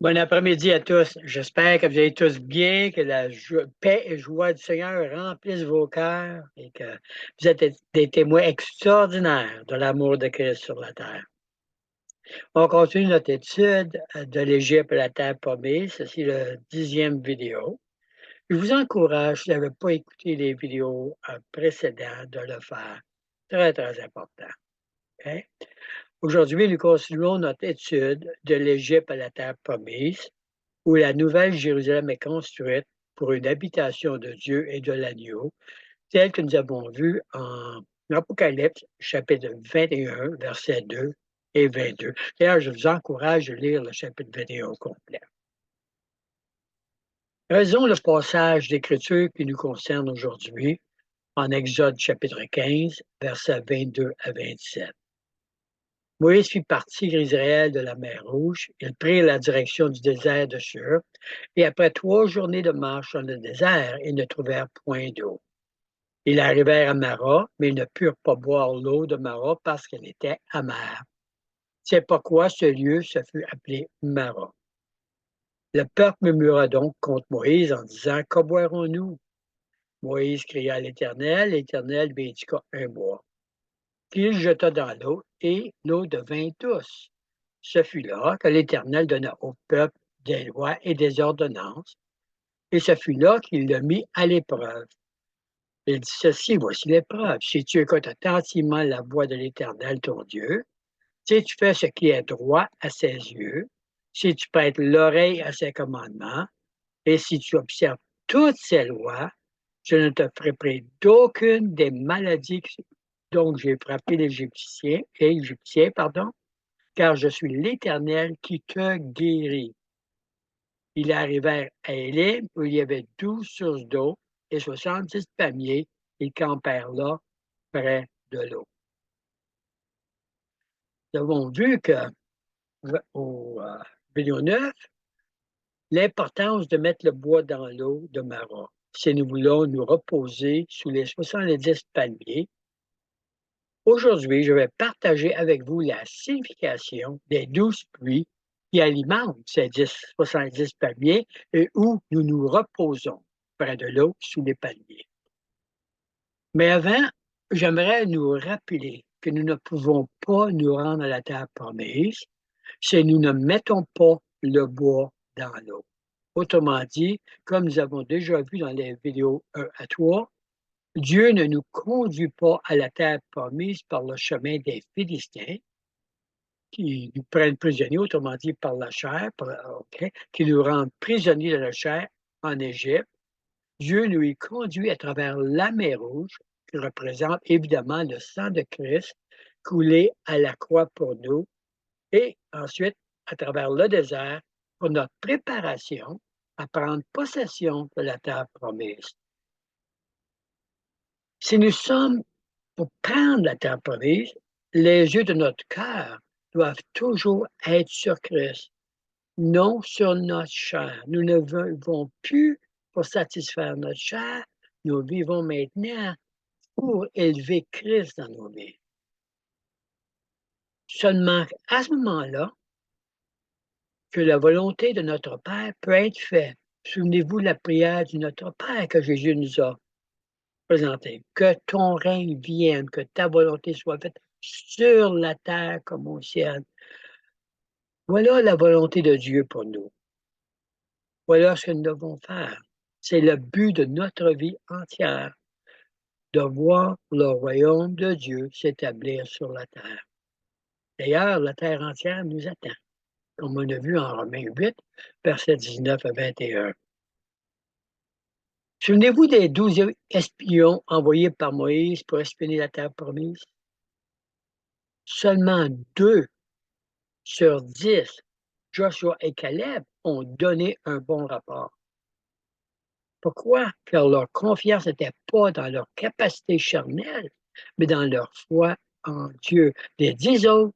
Bon après-midi à tous. J'espère que vous allez tous bien, que la paix et joie du Seigneur remplissent vos cœurs et que vous êtes des témoins extraordinaires de l'amour de Christ sur la terre. On continue notre étude de l'Égypte et la terre promise. Ceci est le 10e vidéo. Je vous encourage, si vous n'avez pas écouté les vidéos précédentes, de le faire. Très, très important. OK? Aujourd'hui, nous continuons notre étude de l'Égypte à la terre promise, où la nouvelle Jérusalem est construite pour une habitation de Dieu et de l'agneau, telle que nous avons vu en Apocalypse, chapitre 21, versets 2 et 22. D'ailleurs, je vous encourage de lire le chapitre 21 au complet. Faisons le passage d'Écriture qui nous concerne aujourd'hui en Exode chapitre 15, versets 22 à 27. Moïse fit partir Israël de la mer Rouge. Ils prirent la direction du désert de Shur. Et après 3 journées de marche dans le désert, ils ne trouvèrent point d'eau. Ils arrivèrent à Mara, mais ils ne purent pas boire l'eau de Mara parce qu'elle était amère. C'est pourquoi ce lieu se fut appelé Mara. Le peuple murmura donc contre Moïse en disant: Que boirons-nous? Moïse cria à l'Éternel. L'Éternel lui indiqua un bois, qu'il jeta dans l'eau, et l'eau devint douce. Ce fut là que l'Éternel donna au peuple des lois et des ordonnances, et ce fut là qu'il le mit à l'épreuve. Il dit ceci: voici l'épreuve. Si tu écoutes attentivement la voix de l'Éternel, ton Dieu, si tu fais ce qui est droit à ses yeux, si tu prêtes l'oreille à ses commandements, et si tu observes toutes ses lois, je ne te frapperai d'aucune des maladies dont j'ai frappé l'Égyptien, car je suis l'Éternel qui te guérit. Ils arrivèrent à Élim, où il y avait 12 sources d'eau et 70 palmiers. Ils campèrent là, près de l'eau. Nous avons vu que, au vidéo 9, l'importance de mettre le bois dans l'eau de Mara. Si nous voulons nous reposer sous les 70 palmiers, aujourd'hui, je vais partager avec vous la signification des 12 pluies qui alimentent ces 70 palmiers et où nous nous reposons près de l'eau sous les palmiers. Mais avant, j'aimerais nous rappeler que nous ne pouvons pas nous rendre à la terre promise si nous ne mettons pas le bois dans l'eau. Autrement dit, comme nous avons déjà vu dans les vidéos 1 à 3, Dieu ne nous conduit pas à la terre promise par le chemin des Philistins, qui nous prennent prisonniers, autrement dit par la chair, qui nous rendent prisonniers de la chair en Égypte. Dieu nous y conduit à travers la mer Rouge, qui représente évidemment le sang de Christ coulé à la croix pour nous, et ensuite à travers le désert pour notre préparation à prendre possession de la terre promise. Si nous sommes pour prendre la terre promise, les yeux de notre cœur doivent toujours être sur Christ, non sur notre chair. Nous ne vivons plus pour satisfaire notre chair, nous vivons maintenant pour élever Christ dans nos vies. Seulement à ce moment-là, que la volonté de notre Père peut être faite. Souvenez-vous de la prière du Notre Père que Jésus nous a présentée. Que ton règne vienne, que ta volonté soit faite sur la terre comme au ciel. Voilà la volonté de Dieu pour nous. Voilà ce que nous devons faire. C'est le but de notre vie entière, de voir le royaume de Dieu s'établir sur la terre. D'ailleurs, la terre entière nous attend, comme on a vu en Romains 8, versets 19 à 21. Souvenez-vous des 12 espions envoyés par Moïse pour espionner la terre promise? Seulement 2 sur 10, Joshua et Caleb, ont donné un bon rapport. Pourquoi? Car leur confiance n'était pas dans leur capacité charnelle, mais dans leur foi en Dieu. Les 10 autres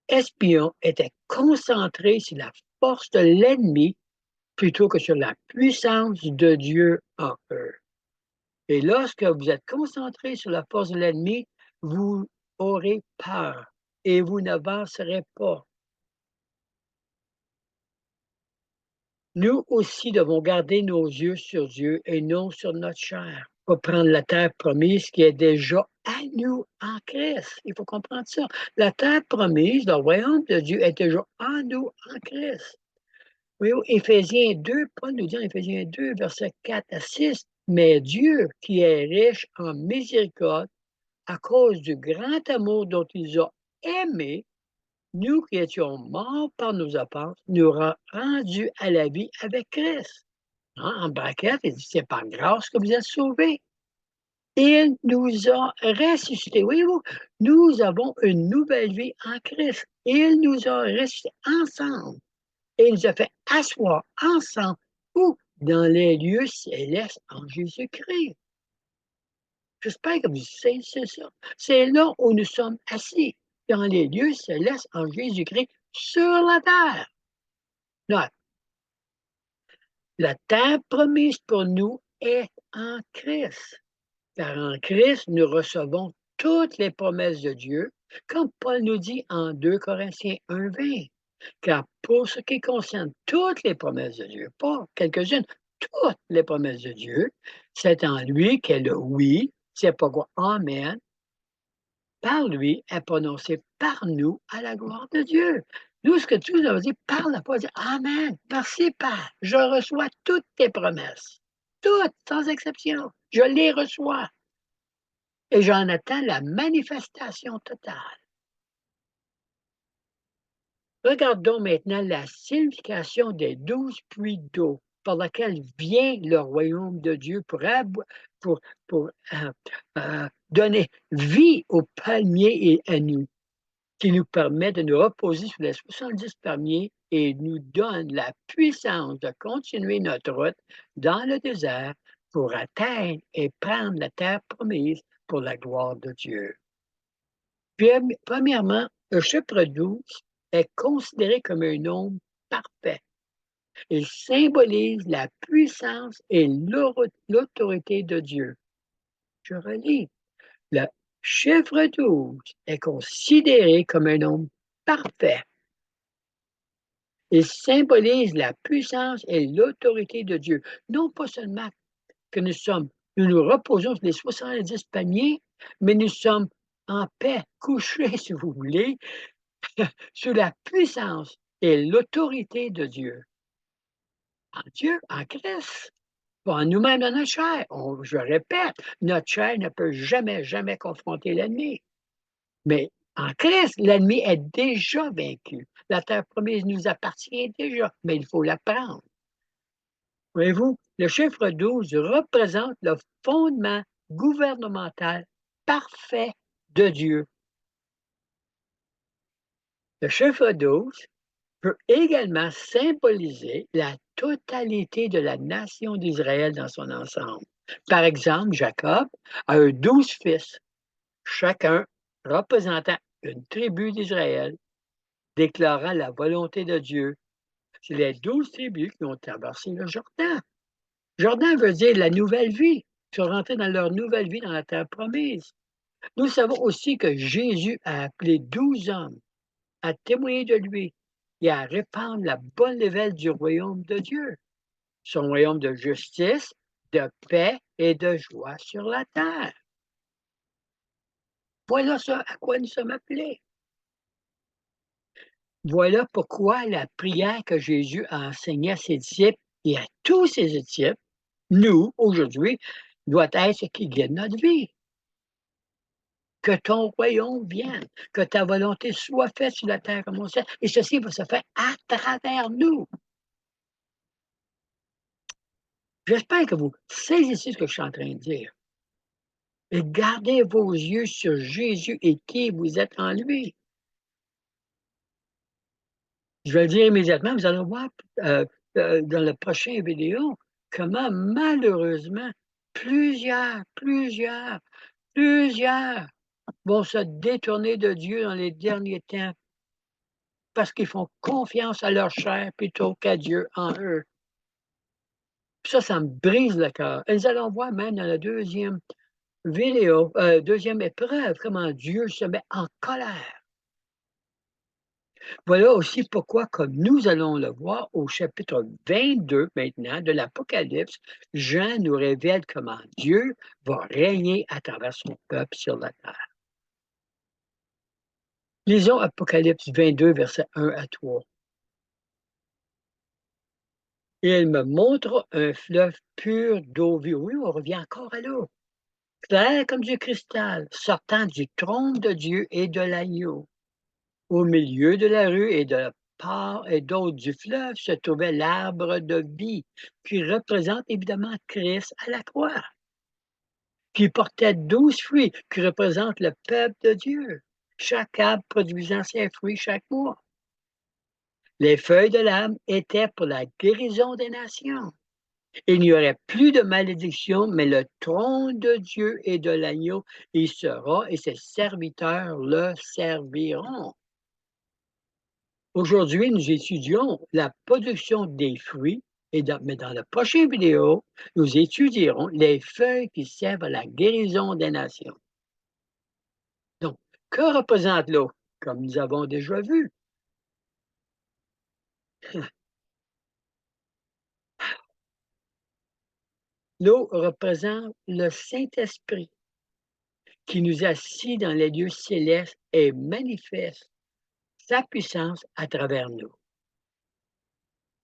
espions étaient concentrés sur la force de l'ennemi plutôt que sur la puissance de Dieu en eux. Et lorsque vous êtes concentré sur la force de l'ennemi, vous aurez peur et vous n'avancerez pas. Nous aussi devons garder nos yeux sur Dieu et non sur notre chair. Pour prendre la terre promise qui est déjà à nous en Christ. Il faut comprendre ça. La terre promise, le royaume de Dieu est déjà en nous en Christ. Oui, Éphésiens 2, Paul nous dit en Éphésiens 2, versets 4 à 6, mais Dieu, qui est riche en miséricorde, à cause du grand amour dont il nous a aimés, nous qui étions morts par nos offenses, nous rendus à la vie avec Christ. Hein, en braquette, il dit, c'est par grâce que vous êtes sauvés. Il nous a ressuscités. Voyez-vous, nous avons une nouvelle vie en Christ. Il nous a ressuscités ensemble. Et il nous a fait asseoir ensemble où? Dans les lieux célestes en Jésus-Christ. J'espère que vous saisissez ça. C'est là où nous sommes assis, dans les lieux célestes en Jésus-Christ, sur la terre. Note, la terre promise pour nous est en Christ. Car en Christ, nous recevons toutes les promesses de Dieu, comme Paul nous dit en 2 Corinthiens 1,20. Car pour ce qui concerne toutes les promesses de Dieu, pas quelques-unes, toutes les promesses de Dieu, c'est en lui qu'est le oui, c'est pas quoi, Amen, par lui est prononcé par nous à la gloire de Dieu. Nous, ce que tu nous as dit, parle pas, dis Amen, merci Père, je reçois toutes tes promesses, toutes, sans exception, je les reçois. Et j'en attends la manifestation totale. Regardons maintenant la signification des 12 puits d'eau par laquelle vient le royaume de Dieu pour, donner vie aux palmiers et à nous, qui nous permet de nous reposer sur les 70 palmiers et nous donne la puissance de continuer notre route dans le désert pour atteindre et prendre la terre promise pour la gloire de Dieu. Puis, premièrement, le chiffre 12 est considéré comme un nombre parfait. Il symbolise la puissance et l'autorité de Dieu. Je relis. Le chiffre 12 est considéré comme un nombre parfait. Il symbolise la puissance et l'autorité de Dieu. Non pas seulement que nous nous reposons sur les 70 palmiers, mais nous sommes en paix, couchés, si vous voulez, sous la puissance et l'autorité de Dieu. En Dieu, en Christ, pas en nous-mêmes dans notre chair. Je répète, notre chair ne peut jamais, jamais confronter l'ennemi. Mais en Christ, l'ennemi est déjà vaincu. La terre promise nous appartient déjà, mais il faut la prendre. Voyez-vous, le chiffre 12 représente le fondement gouvernemental parfait de Dieu. Le chiffre 12 peut également symboliser la totalité de la nation d'Israël dans son ensemble. Par exemple, Jacob a eu 12 fils, chacun représentant une tribu d'Israël, déclarant la volonté de Dieu. C'est les 12 tribus qui ont traversé le Jourdain. Jourdain veut dire la nouvelle vie. Ils sont rentrés dans leur nouvelle vie dans la terre promise. Nous savons aussi que Jésus a appelé 12 hommes à témoigner de lui et à répandre la bonne nouvelle du royaume de Dieu, son royaume de justice, de paix et de joie sur la terre. Voilà ce à quoi nous sommes appelés. Voilà pourquoi la prière que Jésus a enseignée à ses disciples et à tous ses disciples, nous, aujourd'hui, doit être ce qui guide notre vie. Que ton royaume vienne, que ta volonté soit faite sur la terre comme au ciel, et ceci va se faire à travers nous. J'espère que vous saisissez ce que je suis en train de dire. Et gardez vos yeux sur Jésus et qui vous êtes en lui. Je vais le dire immédiatement, vous allez voir dans la prochaine vidéo comment malheureusement plusieurs vont se détourner de Dieu dans les derniers temps parce qu'ils font confiance à leur chair plutôt qu'à Dieu en eux. Puis ça me brise le cœur. Et nous allons voir même dans la deuxième vidéo, deuxième épreuve, comment Dieu se met en colère. Voilà aussi pourquoi, comme nous allons le voir au chapitre 22 maintenant de l'Apocalypse, Jean nous révèle comment Dieu va régner à travers son peuple sur la terre. Lisons Apocalypse 22, versets 1 à 3. Et il me montre un fleuve pur d'eau vive. Oui, on revient encore à l'eau. Clair comme du cristal, sortant du trône de Dieu et de l'agneau. Au milieu de la rue et de part et d'autre du fleuve se trouvait l'arbre de vie, qui représente évidemment Christ à la croix, qui portait 12 fruits, qui représentent le peuple de Dieu, chaque arbre produisant ses fruits chaque mois. Les feuilles de l'arbre étaient pour la guérison des nations. Il n'y aurait plus de malédiction, mais le trône de Dieu et de l'agneau y sera, et ses serviteurs le serviront. Aujourd'hui, nous étudions la production des fruits, mais dans la prochaine vidéo, nous étudierons les feuilles qui servent à la guérison des nations. Donc, que représente l'eau? Comme nous avons déjà vu, l'eau représente le Saint-Esprit qui nous assit dans les lieux célestes et manifeste sa puissance à travers nous.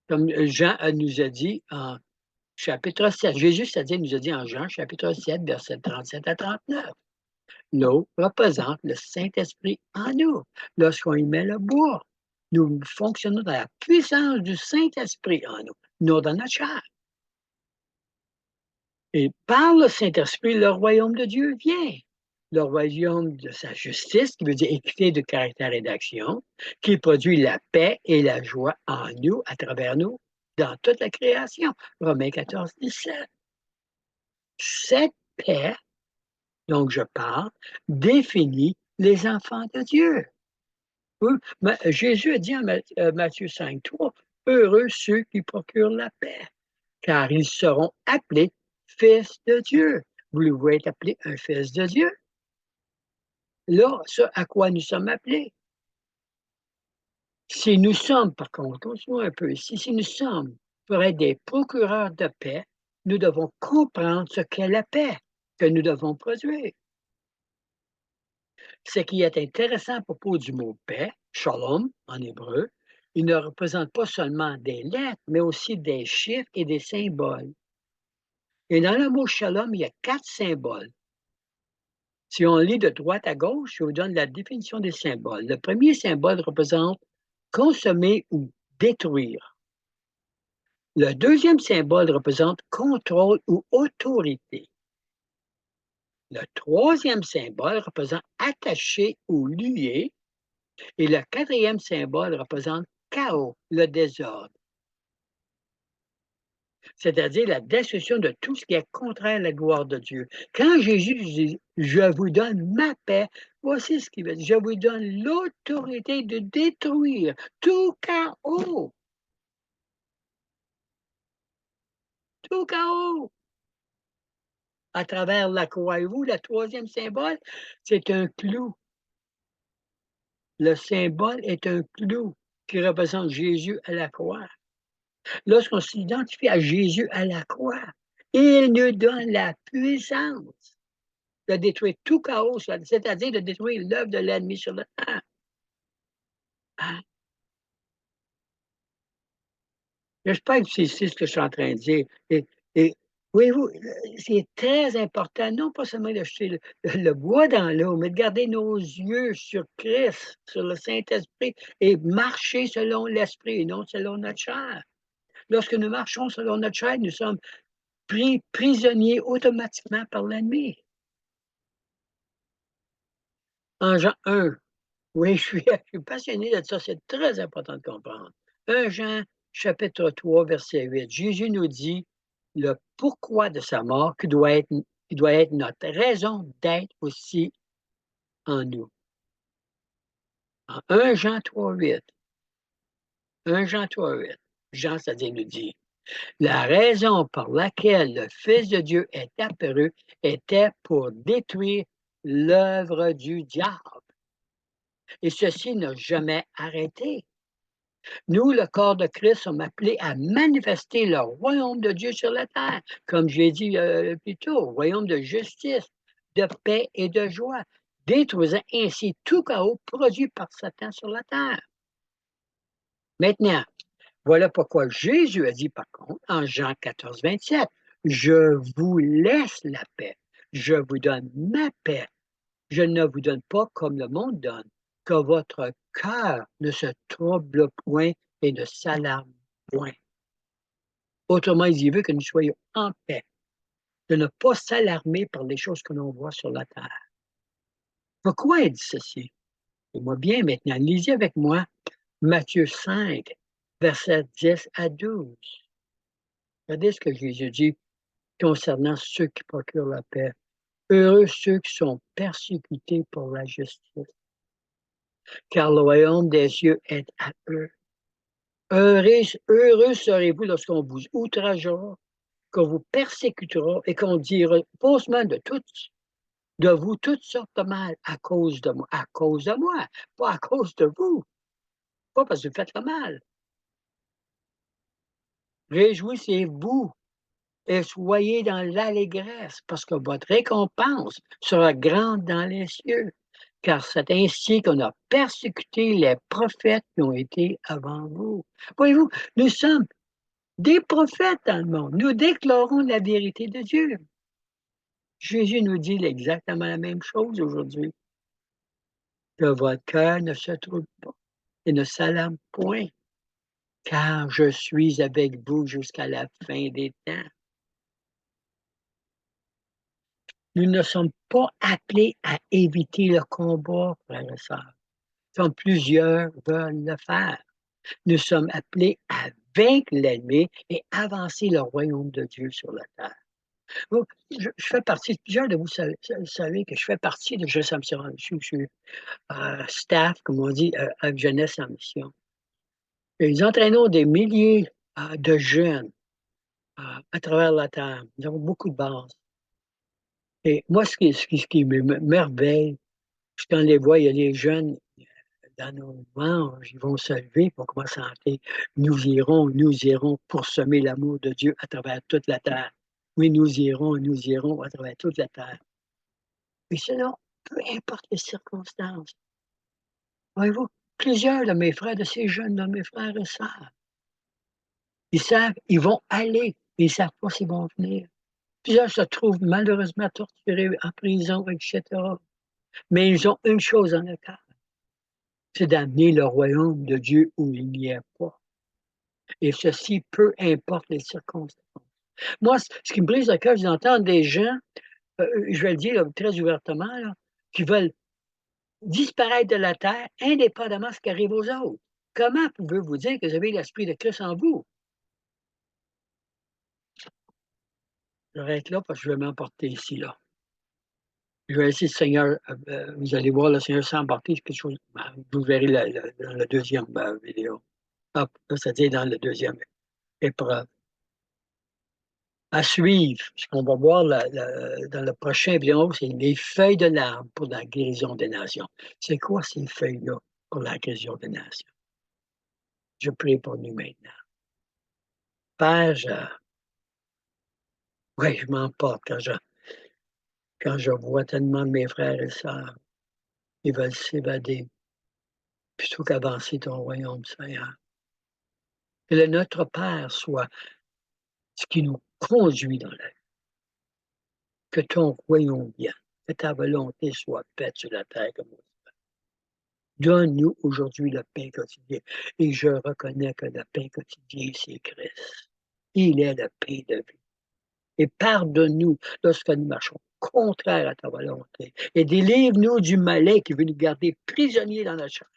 Comme Jean nous a dit en chapitre 7, Jésus nous a dit en Jean chapitre 7, versets 37 à 39. L'eau représente le Saint-Esprit en nous. Lorsqu'on y met le bois, nous fonctionnons dans la puissance du Saint-Esprit en nous, non dans notre chair. Et par le Saint-Esprit, le royaume de Dieu vient. Le royaume de sa justice, qui veut dire équité de caractère et d'action, qui produit la paix et la joie en nous, à travers nous, dans toute la création. Romains 14, 17. Cette paix, donc je parle, définit les enfants de Dieu. Oui, mais Jésus a dit en Matthieu 5, 3, heureux ceux qui procurent la paix, car ils seront appelés fils de Dieu. Voulez-vous être appelé un fils de Dieu? Là, ce à quoi nous sommes appelés. Si nous sommes, par contre, continuons un peu ici, si nous sommes pour être des procureurs de paix, nous devons comprendre ce qu'est la paix que nous devons produire. Ce qui est intéressant à propos du mot paix, shalom en hébreu, il ne représente pas seulement des lettres, mais aussi des chiffres et des symboles. Et dans le mot shalom, il y a 4 symboles. Si on lit de droite à gauche, je vous donne la définition des symboles. Le premier symbole représente consommer ou détruire. Le deuxième symbole représente contrôle ou autorité. Le troisième symbole représente attacher ou lier. Et le quatrième symbole représente chaos, le désordre. C'est-à-dire la destruction de tout ce qui est contraire à la gloire de Dieu. Quand Jésus dit « Je vous donne ma paix », voici ce qu'il veut dire. Je vous donne l'autorité de détruire tout chaos. Tout chaos. À travers la croix. Et vous, le troisième symbole, c'est un clou. Le symbole est un clou qui représente Jésus à la croix. Lorsqu'on s'identifie à Jésus à la croix, il nous donne la puissance de détruire tout chaos, c'est-à-dire de détruire l'œuvre de l'ennemi sur la terre. Hein? J'espère que c'est ici ce que je suis en train de dire. Et voyez-vous, c'est très important, non pas seulement de jeter le bois dans l'eau, mais de garder nos yeux sur Christ, sur le Saint-Esprit, et marcher selon l'Esprit et non selon notre chair. Lorsque nous marchons selon notre chair, nous sommes pris prisonniers automatiquement par l'ennemi. En Jean 1, oui, je suis passionné de ça, c'est très important de comprendre. 1 Jean, chapitre 3, verset 8, Jésus nous dit le pourquoi de sa mort qui doit être notre raison d'être aussi en nous. En 1 Jean 3, 8, 1 Jean 3, 8, Jean, c'est-à-dire nous dit la raison par laquelle le Fils de Dieu est apparu était pour détruire l'œuvre du diable. Et ceci n'a jamais arrêté. Nous, le corps de Christ, sommes appelés à manifester le royaume de Dieu sur la terre, comme j'ai dit plus tôt, royaume de justice, de paix et de joie, détruisant ainsi tout chaos produit par Satan sur la terre. Maintenant, voilà pourquoi Jésus a dit, par contre, en Jean 14, 27, « Je vous laisse la paix, je vous donne ma paix, je ne vous donne pas comme le monde donne, que votre cœur ne se trouble point et ne s'alarme point. » Autrement, il veut que nous soyons en paix, de ne pas s'alarmer par les choses que l'on voit sur la terre. Pourquoi il dit ceci? Écoutez-moi bien maintenant, lisez avec moi Matthieu 5, versets 10 à 12. Regardez ce que Jésus dit concernant ceux qui procurent la paix. Heureux ceux qui sont persécutés pour la justice, car le royaume des cieux est à eux. Heureux serez-vous lorsqu'on vous outragera, qu'on vous persécutera et qu'on dira faussement de vous toutes sortes de mal à cause de moi, pas à cause de vous, pas parce que vous faites le mal. Réjouissez-vous et soyez dans l'allégresse, parce que votre récompense sera grande dans les cieux, car c'est ainsi qu'on a persécuté les prophètes qui ont été avant vous. Voyez-vous, nous sommes des prophètes dans le monde. Nous déclarons la vérité de Dieu. Jésus nous dit exactement la même chose aujourd'hui. Que votre cœur ne se trouble pas et ne s'alarme point, car je suis avec vous jusqu'à la fin des temps. Nous ne sommes pas appelés à éviter le combat, frères et sœurs, comme plusieurs veulent le faire. Nous sommes appelés à vaincre l'ennemi et avancer le royaume de Dieu sur la terre. Bon, je fais partie, plusieurs de vous savez que je fais partie de Je suis staff, comme on dit, à Jeunesse en mission. Et nous entraînons des milliers de jeunes à travers la terre. Nous avons beaucoup de bases. Et moi, ce qui m'émerveille, c'est quand les vois, il y a des jeunes dans nos manches, ils vont se lever pour commencer à chanter. Nous irons pour semer l'amour de Dieu à travers toute la terre. Oui, nous irons à travers toute la terre. Et cela, peu importe les circonstances. Voyez-vous, plusieurs de mes frères, de ces jeunes, de mes frères et sœurs, ils savent, ils vont aller, mais ils ne savent pas s'ils vont venir. Plusieurs se trouvent malheureusement torturés en prison, etc. Mais ils ont une chose en le cœur, c'est d'amener le royaume de Dieu où il n'y a pas. Et ceci, peu importe les circonstances. Moi, ce qui me brise le cœur, c'est d'entendre des gens, je vais le dire là, très ouvertement, là, qui veulent disparaître de la terre indépendamment de ce qui arrive aux autres. Comment pouvez-vous dire que vous avez l'Esprit de Christ en vous? Je vais être là parce que je vais m'emporter ici, là. Je vais essayer le Seigneur, vous allez voir le Seigneur s'emporter quelque chose. Vous verrez dans la deuxième vidéo. C'est-à-dire dans la deuxième épreuve. À suivre, ce qu'on va voir dans le prochain vidéo, c'est les feuilles de l'arbre pour la guérison des nations. C'est quoi ces feuilles-là pour la guérison des nations? Je prie pour nous maintenant. Père, oui, je m'emporte quand je vois tellement de mes frères et sœurs qui veulent s'évader plutôt qu'avancer ton royaume, Seigneur. Que le Notre Père soit ce qui nous conduit dans la vie. Que ton royaume vienne, que ta volonté soit faite sur la terre comme au ciel. Donne-nous aujourd'hui le pain quotidien. Et je reconnais que le pain quotidien, c'est Christ. Il est le pain de vie. Et pardonne-nous lorsque nous marchons contraire à ta volonté. Et délivre-nous du malin qui veut nous garder prisonniers dans la chair.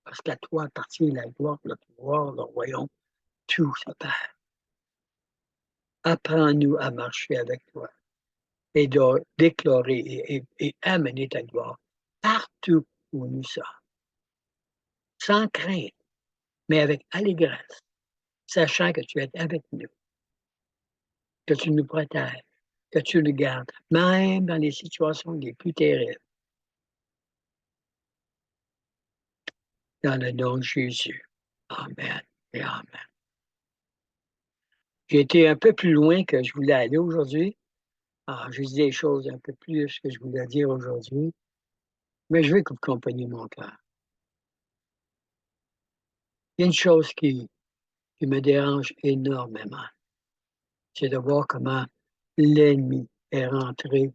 Parce qu'à toi appartient la gloire, le pouvoir, le royaume, tout ça, Père. Apprends-nous à marcher avec toi et de déclarer et amener ta gloire partout où nous sommes, sans crainte, mais avec allégresse, sachant que tu es avec nous, que tu nous protèges que tu le gardes, même dans les situations les plus terribles. Dans le nom de Jésus. Amen et amen. J'ai été un peu plus loin que je voulais aller aujourd'hui. Alors, j'ai dit des choses un peu plus que je voulais dire aujourd'hui, mais je veux que vous compreniez mon cœur. Il y a une chose qui me dérange énormément, c'est de voir comment l'ennemi est rentré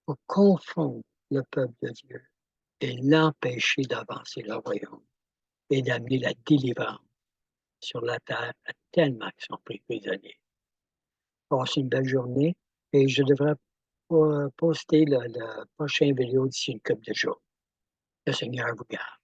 pour confondre le peuple de Dieu et l'empêcher d'avancer le royaume et d'amener la délivrance sur la terre à tellement qui sont pris prisonniers. Passez une belle journée et je devrais poster le prochain vidéo d'ici une couple de jours. Le Seigneur vous garde.